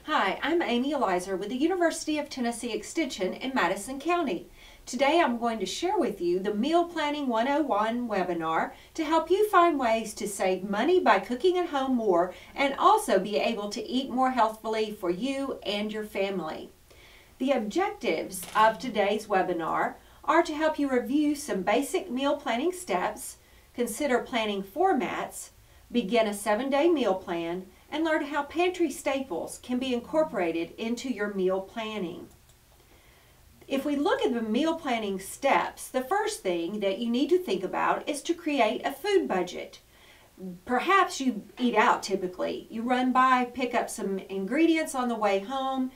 Hi, I'm Amy Elizer with the University of Tennessee Extension in Madison County. Today I'm going to share with you the Meal Planning 101 webinar to help you find ways to save money by cooking at home more and also be able to eat more healthfully for you and your family. The objectives of today's webinar are to help you review some basic meal planning steps, consider planning formats, begin a 7-day meal plan, and learn how pantry staples can be incorporated into your meal planning. If we look at the meal planning steps, the first thing that you need to think about is to create a food budget. Perhaps you eat out typically. You run by, pick up some ingredients on the way home,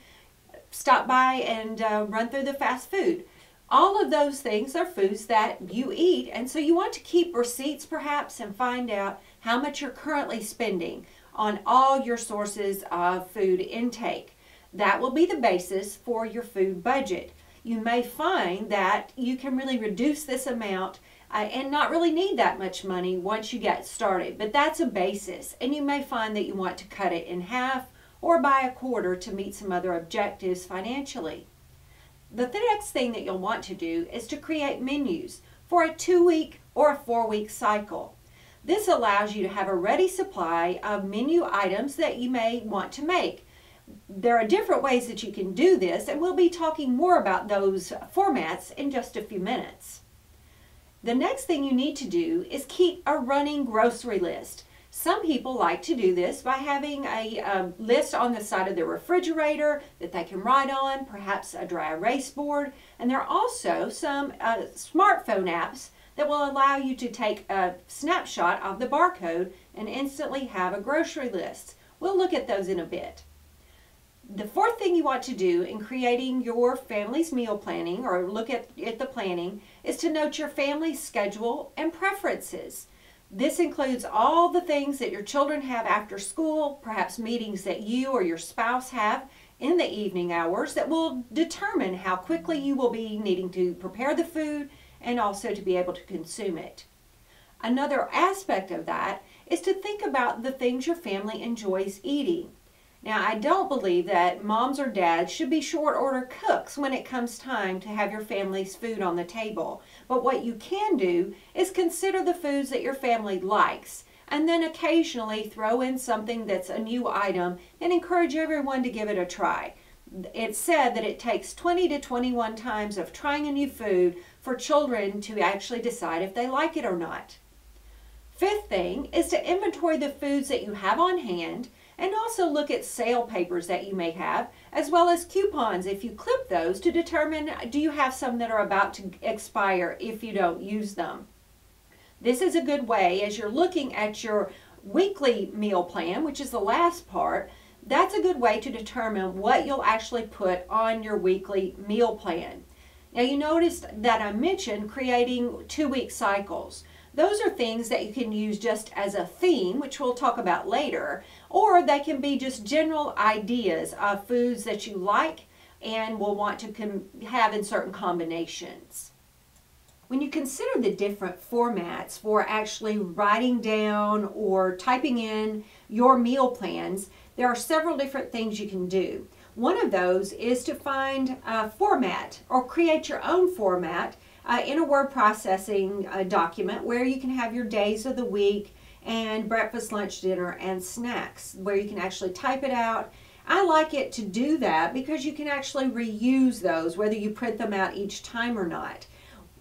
stop by and run through the fast food. All of those things are foods that you eat, and so you want to keep receipts perhaps and find out how much you're currently spending on all your sources of food intake. That will be the basis for your food budget. You may find that you can really reduce this amount and not really need that much money once you get started, but that's a basis, and you may find that you want to cut it in half or by a quarter to meet some other objectives financially. The next thing that you'll want to do is to create menus for a 2-week or a 4-week cycle. This allows you to have a ready supply of menu items that you may want to make. There are different ways that you can do this, and we'll be talking more about those formats in just a few minutes. The next thing you need to do is keep a running grocery list. Some people like to do this by having a list on the side of their refrigerator that they can write on, perhaps a dry erase board, and there are also some smartphone apps that will allow you to take a snapshot of the barcode and instantly have a grocery list. We'll look at those in a bit. The fourth thing you want to do in creating your family's meal planning, or look at the planning, is to note your family's schedule and preferences. This includes all the things that your children have after school, perhaps meetings that you or your spouse have in the evening hours that will determine how quickly you will be needing to prepare the food and also to be able to consume it. Another aspect of that is to think about the things your family enjoys eating. Now, I don't believe that moms or dads should be short order cooks when it comes time to have your family's food on the table. But what you can do is consider the foods that your family likes, and then occasionally throw in something that's a new item and encourage everyone to give it a try. It's said that it takes 20 to 21 times of trying a new food for children to actually decide if they like it or not. Fifth thing is to inventory the foods that you have on hand and also look at sale papers that you may have, as well as coupons if you clip those to determine do you have some that are about to expire if you don't use them. This is a good way as you're looking at your weekly meal plan, which is the last part. That's a good way to determine what you'll actually put on your weekly meal plan. Now, you noticed that I mentioned creating 2-week cycles. Those are things that you can use just as a theme, which we'll talk about later, or they can be just general ideas of foods that you like and will want to have in certain combinations. When you consider the different formats for actually writing down or typing in your meal plans, there are several different things you can do. One of those is to find a format or create your own format in a word processing document where you can have your days of the week and breakfast, lunch, dinner, and snacks, where you can actually type it out. I like it to do that because you can actually reuse those, whether you print them out each time or not.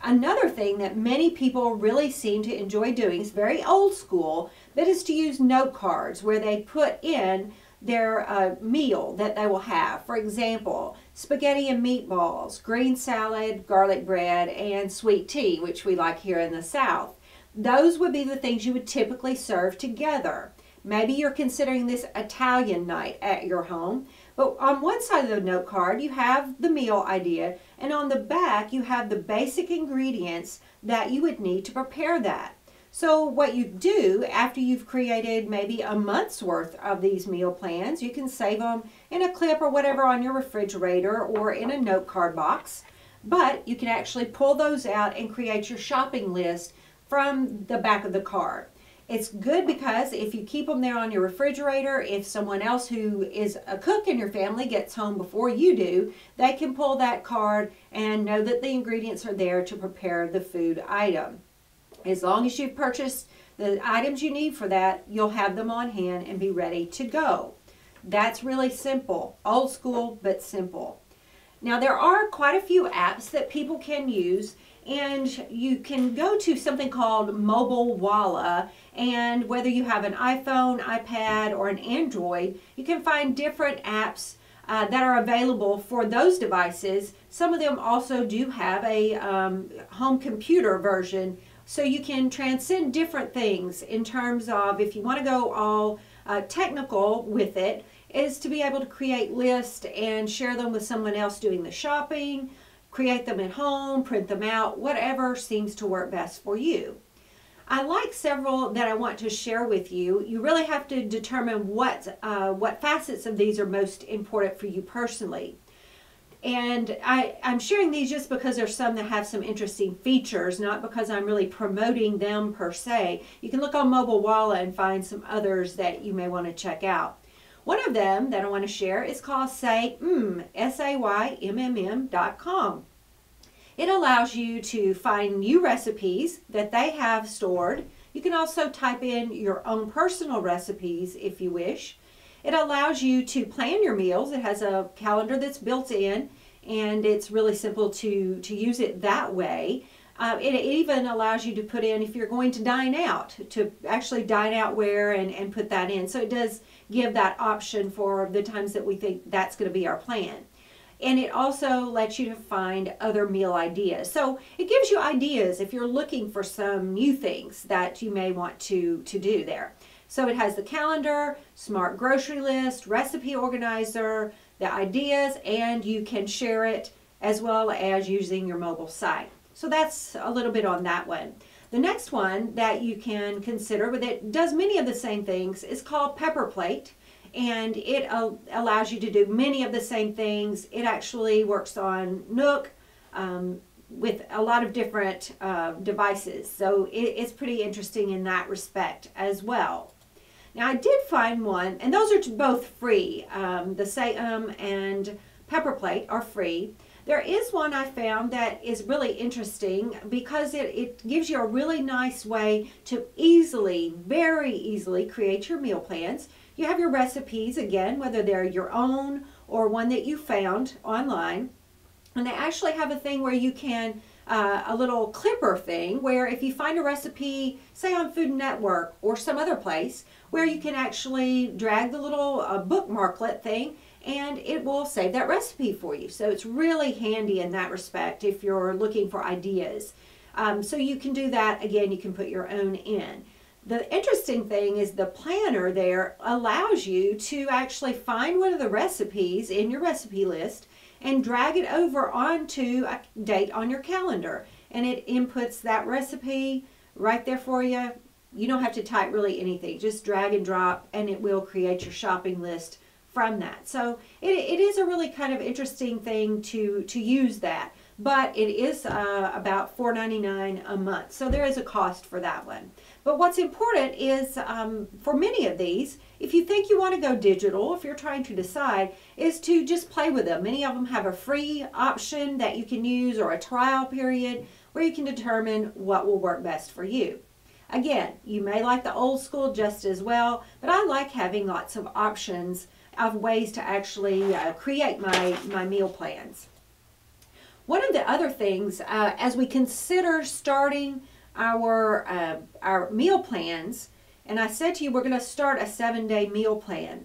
Another thing that many people really seem to enjoy doing is very old school, but is to use note cards where they put in their meal that they will have. For example, spaghetti and meatballs, green salad, garlic bread, and sweet tea, which we like here in the South. Those would be the things you would typically serve together. Maybe you're considering this Italian night at your home, but on one side of the note card you have the meal idea, and on the back you have the basic ingredients that you would need to prepare that. So what you do after you've created maybe a month's worth of these meal plans, you can save them in a clip or whatever on your refrigerator or in a note card box, but you can actually pull those out and create your shopping list from the back of the card. It's good because if you keep them there on your refrigerator, if someone else who is a cook in your family gets home before you do, they can pull that card and know that the ingredients are there to prepare the food item. As long as you've purchased the items you need for that, you'll have them on hand and be ready to go. That's really simple, old school but simple. Now there are quite a few apps that people can use, and you can go to something called Mobile Wallah, and whether you have an iPhone, iPad, or an Android, you can find different apps that are available for those devices. Some of them also do have a home computer version, so you can transcend different things in terms of, if you want to go all technical with it, is to be able to create lists and share them with someone else doing the shopping, create them at home, print them out, whatever seems to work best for you. I like several that I want to share with you. You really have to determine what facets of these are most important for you personally. And I'm sharing these just because there's some that have some interesting features, not because I'm really promoting them per se. You can look on Mobile Wallah and find some others that you may want to check out. One of them that I want to share is called Saymm, SAYMMM.com. It allows you to find new recipes that they have stored. You can also type in your own personal recipes if you wish. It allows you to plan your meals. It has a calendar that's built in, and it's really simple to use it that way. It even allows you to put in, if you're going to dine out, to actually dine out where and put that in. So it does give that option for the times that we think that's going to be our plan. And it also lets you to find other meal ideas. So it gives you ideas if you're looking for some new things that you may want to do there. So it has the calendar, smart grocery list, recipe organizer, the ideas, and you can share it as well as using your mobile site. So that's a little bit on that one. The next one that you can consider, but it does many of the same things, is called Pepper Plate, and it allows you to do many of the same things. It actually works on Nook with a lot of different devices, so it's pretty interesting in that respect as well. Now I did find one, and those are both free. The Saymm and Pepper Plate are free. There is one I found that is really interesting because it gives you a really nice way to very easily create your meal plans. You have your recipes, again, whether they're your own or one that you found online. And they actually have a thing where you can, a little clipper thing, where if you find a recipe, say on Food Network or some other place, where you can actually drag the little bookmarklet thing, and it will save that recipe for you. So it's really handy in that respect if you're looking for ideas. So you can do that. Again, you can put your own in. The interesting thing is the planner there allows you to actually find one of the recipes in your recipe list and drag it over onto a date on your calendar. And it inputs that recipe right there for you. You don't have to type really anything. Just drag and drop, and it will create your shopping list from that. So it is a really kind of interesting thing to use that, but it is about $4.99 a month, so there is a cost for that one. But what's important is for many of these, if you think you want to go digital, if you're trying to decide, is to just play with them. Many of them have a free option that you can use, or a trial period where you can determine what will work best for you. Again, you may like the old school just as well, but I like having lots of options of ways to actually create my meal plans. One of the other things, as we consider starting our meal plans, and I said to you we're going to start a 7-day meal plan.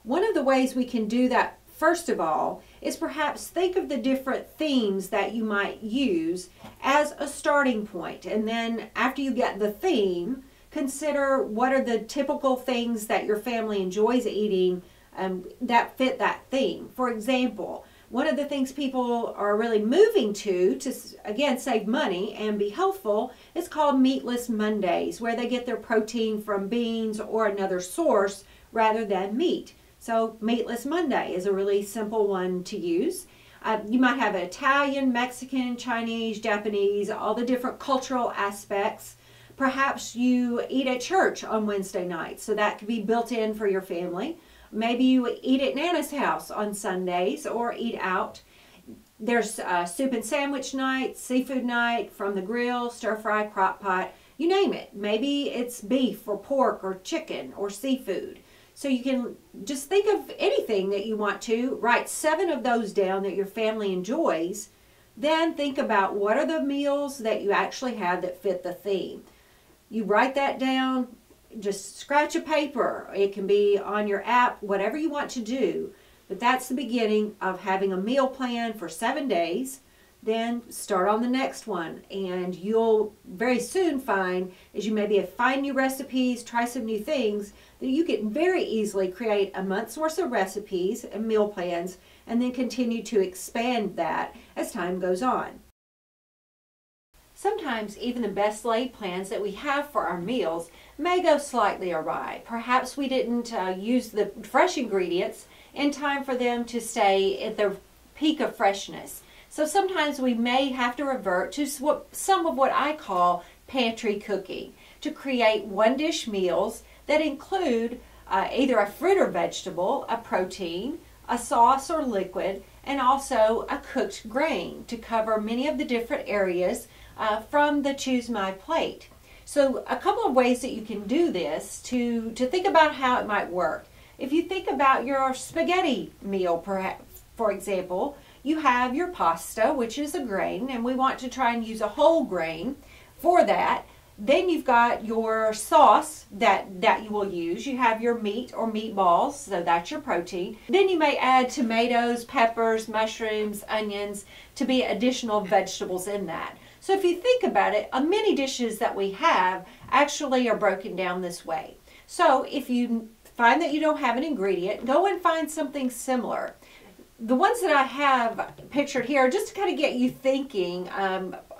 One of the ways we can do that, first of all, is perhaps think of the different themes that you might use as a starting point. And then after you get the theme, consider what are the typical things that your family enjoys eating that fit that theme. For example, one of the things people are really moving to again save money and be healthful is called Meatless Mondays, where they get their protein from beans or another source rather than meat. So Meatless Monday is a really simple one to use. You might have Italian, Mexican, Chinese, Japanese, all the different cultural aspects. Perhaps you eat at church on Wednesday nights, so that could be built in for your family. Maybe you eat at Nana's house on Sundays or eat out. There's soup and sandwich night, seafood night, from the grill, stir fry, crock pot, you name it. Maybe it's beef or pork or chicken or seafood. So you can just think of anything that you want to. Write 7 of those down that your family enjoys. Then think about what are the meals that you actually have that fit the theme. You write that down, just scratch a paper. It can be on your app, whatever you want to do. But that's the beginning of having a meal plan for 7 days. Then start on the next one, and you'll very soon find, as you maybe find new recipes, try some new things, that you can very easily create a month's worth of recipes and meal plans, and then continue to expand that as time goes on. Sometimes even the best laid plans that we have for our meals may go slightly awry. Perhaps we didn't use the fresh ingredients in time for them to stay at their peak of freshness. So sometimes we may have to revert to some of what I call pantry cooking to create one-dish meals that include either a fruit or vegetable, a protein, a sauce or liquid, and also a cooked grain to cover many of the different areas from the Choose My Plate. So a couple of ways that you can do this to think about how it might work. If you think about your spaghetti meal, perhaps, for example, you have your pasta, which is a grain, and we want to try and use a whole grain for that. Then you've got your sauce that you will use. You have your meat or meatballs, so that's your protein. Then you may add tomatoes, peppers, mushrooms, onions to be additional vegetables in that. So if you think about it, many dishes that we have actually are broken down this way. So if you find that you don't have an ingredient, go and find something similar. The ones that I have pictured here, just to kind of get you thinking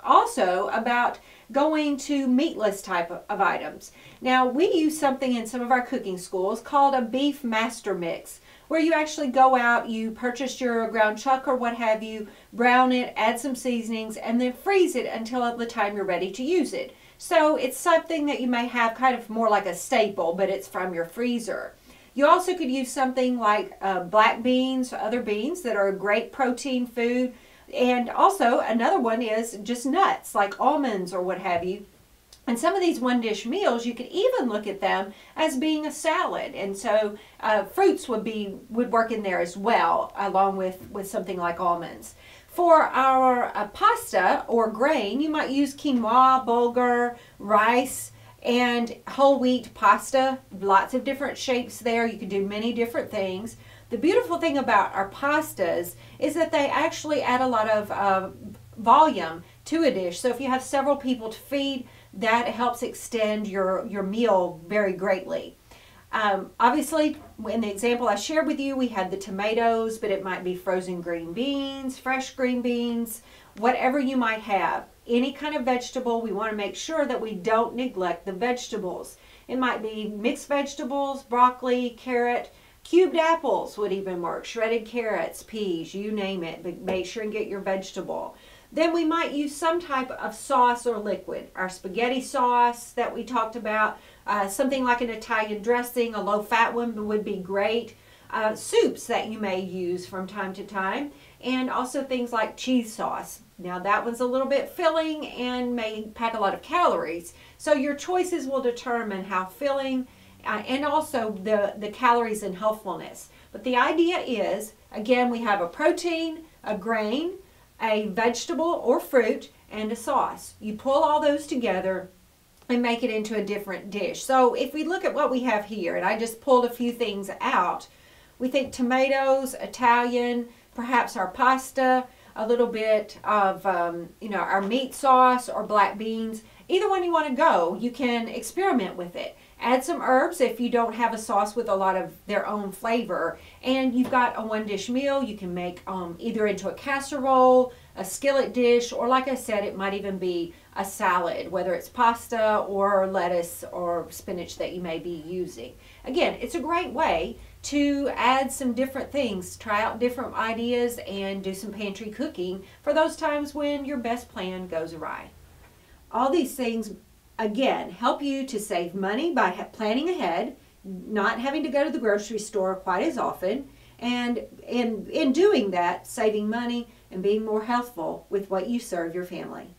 also about going to meatless type of items. Now, we use something in some of our cooking schools called a beef master mix, where you actually go out, you purchase your ground chuck or what have you, brown it, add some seasonings, and then freeze it until the time you're ready to use it. So it's something that you may have kind of more like a staple, but it's from your freezer. You also could use something like black beans, other beans that are a great protein food. And also another one is just nuts like almonds or what have you. And some of these one-dish meals, you could even look at them as being a salad. And so fruits would work in there as well, along with something like almonds. For our pasta or grain, you might use quinoa, bulgur, rice, and whole wheat pasta. Lots of different shapes there. You can do many different things. The beautiful thing about our pastas is that they actually add a lot of volume to a dish. So if you have several people to feed, that helps extend your meal very greatly. Obviously, in the example I shared with you, we had the tomatoes, but it might be frozen green beans, fresh green beans, whatever you might have. Any kind of vegetable, we want to make sure that we don't neglect the vegetables. It might be mixed vegetables, broccoli, carrot, cubed apples would even work, shredded carrots, peas, you name it, but make sure and get your vegetable. Then we might use some type of sauce or liquid. Our spaghetti sauce that we talked about, something like an Italian dressing, a low-fat one would be great. Soups that you may use from time to time, and also things like cheese sauce. Now that one's a little bit filling and may pack a lot of calories. So your choices will determine how filling and also the calories and healthfulness. But the idea is, again, we have a protein, a grain, a vegetable or fruit, and a sauce. You pull all those together and make it into a different dish. So if we look at what we have here, and I just pulled a few things out, we think tomatoes, Italian, perhaps our pasta, a little bit of our meat sauce or black beans. Either one you want to go, you can experiment with it. Add some herbs if you don't have a sauce with a lot of their own flavor. And you've got a one-dish meal. You can make either into a casserole, a skillet dish, or like I said, it might even be a salad, whether it's pasta or lettuce or spinach that you may be using. Again, it's a great way to add some different things, try out different ideas, and do some pantry cooking for those times when your best plan goes awry. All these things again, help you to save money by planning ahead, not having to go to the grocery store quite as often, and in doing that, saving money and being more healthful with what you serve your family.